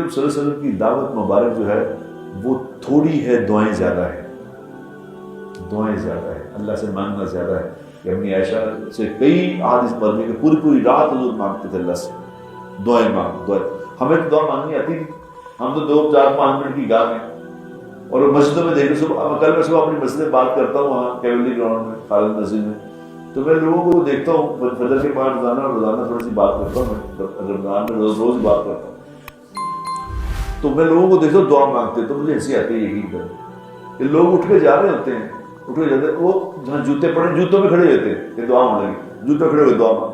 اکرم صلی اللہ علیہ وسلم کی دعوت مبارک جو ہے وہ تھوڑی ہے، دعائیں زیادہ ہے، دعائیں زیادہ ہے، اللہ سے مانگنا زیادہ ہے. کہ اپنی عائشہ سے کئی احادیث مرنے کے پوری رات حضور مانگتے تھے اللہ سے، دعائیں دعائیں. ہمیں تو دعا مانگنی آتی نہیں، ہم تو 2-4-5 منٹ کی گاہ میں. اور مسجدوں میں دیکھیں، کل میں صبح اپنی مسجد میں بات کرتا ہوں وہاں کیولری گراؤنڈ میں، خالد مسجد میں، تو میں لوگوں کو دیکھتا ہوں فجر کے بعد روزانہ تھوڑی سی بات کرتا ہوں. میں رمضان میں روز بات کرتا ہوں، تو میں لوگوں کو دیکھتا ہوں دعا مانگتے، تو مجھے ہنسی آتی ہے. یقین کریں کہ لوگ اٹھ کے جا رہے ہوتے ہیں، اٹھ کے جاتے ہیں، وہ جہاں جوتے پڑے جوتوں میں کھڑے ہوتے ہیں کہ دعا مانگیں، جوتے کھڑے ہوئے دعا مانگ.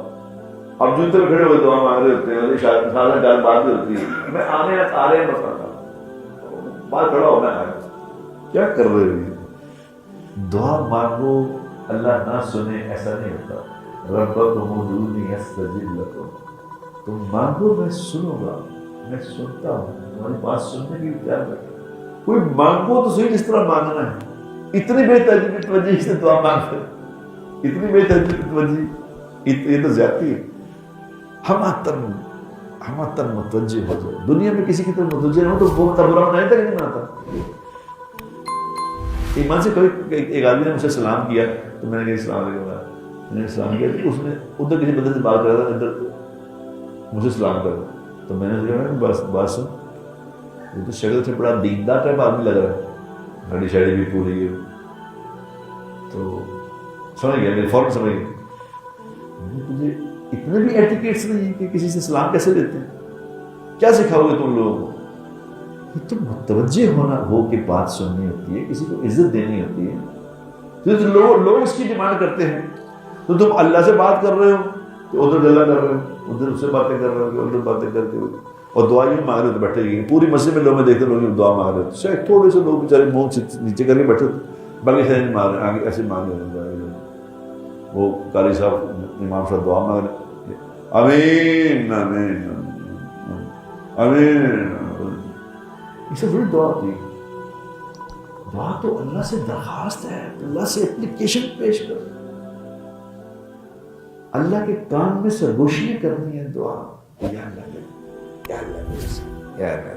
اب جوتے میں کھڑے ہوئے دعا مانگ رہے ہوتے ہیں، شاید بات بھی ہوتی ہے. میں آ رہے ہیں بتاتا باہر کھڑا ہو، میں آیا کیا کر رہے ہو؟ دعا مانگو اللہ نہ سنے ایسا نہیں ہوتا. ربکم ادعونی استجب لکم، تم مانگو میں سنوں گا، میں سنتا ہوں، تمہاری بات سننے کی تیار ہے. کوئی مانگو تو صحیح جس طرح مانگنا ہے. اتنی بے تہذیبی توجہ سے دعا مانگتے، اتنی بے تہذیبی توجہ، یہ تو زیادتی ہے. ہم تر متوجہ ہو جائے، دنیا میں کسی کی طرف متوجہ نہ ہو تو وہ برا منائے تک نہیں مناتا. ایمان سے کبھی ایک آدمی نے مجھ سے سلام کیا تو میں نے کہا السلام علیکم، میں نے سلام کیا تو اس نے ادھر کسی بندے سے بات کر رہا تھا، ادھر مجھے سلام کر رہا، تو میں نے کہا بات سن، وہ تو شکل سے بڑا دیندار ٹائپ آدمی لگ رہا ہے، گھڑی شاڑی بھی پوری ہے. تو سمجھ گیا، میرے فوراً سمجھ گیا تجھے اتنے بھی ایٹیکیٹس نہیں ہیں کہ کسی سے سلام کیسے دیتے ہیں، کیا سکھاؤ گے تم لوگوں کو؟ تو متوجہ ہونا ہو کہ بات سننی ہوتی ہے، کسی کو عزت دینی ہوتی ہے. تو لوگ اس کی ڈیمانڈ کرتے ہیں. تو تم اللہ سے بات کر رہے ہو تو ادھر گلا کر رہے ہو، ادھر اس سے باتیں کر رہے ہو، ادھر باتیں کرتے ہو، اور دعا یوں مانگ رہے تو بیٹھے گئے. پوری مسجد میں لوگ میں دیکھتے لوگ دعا مانگ رہے تھے، شاید تھوڑے سے لوگ بیچارے منہ نیچے کر کے بیٹھے تھے، باقی سے نہیں مانگ رہے، آگے ایسے مانگ رہے. وہ قاری صاحب امام صاحب دعا مانگ رہے، آمین آمین آمین. یہ سب بڑی دعا ہوتی ہے. دعا تو اللہ سے درخواست ہے، اللہ سے اپلیکیشن پیش کر، اللہ کے کان میں سرگوشیاں کرنی ہے. دعا یا اللہ یا اللہ یا اللہ.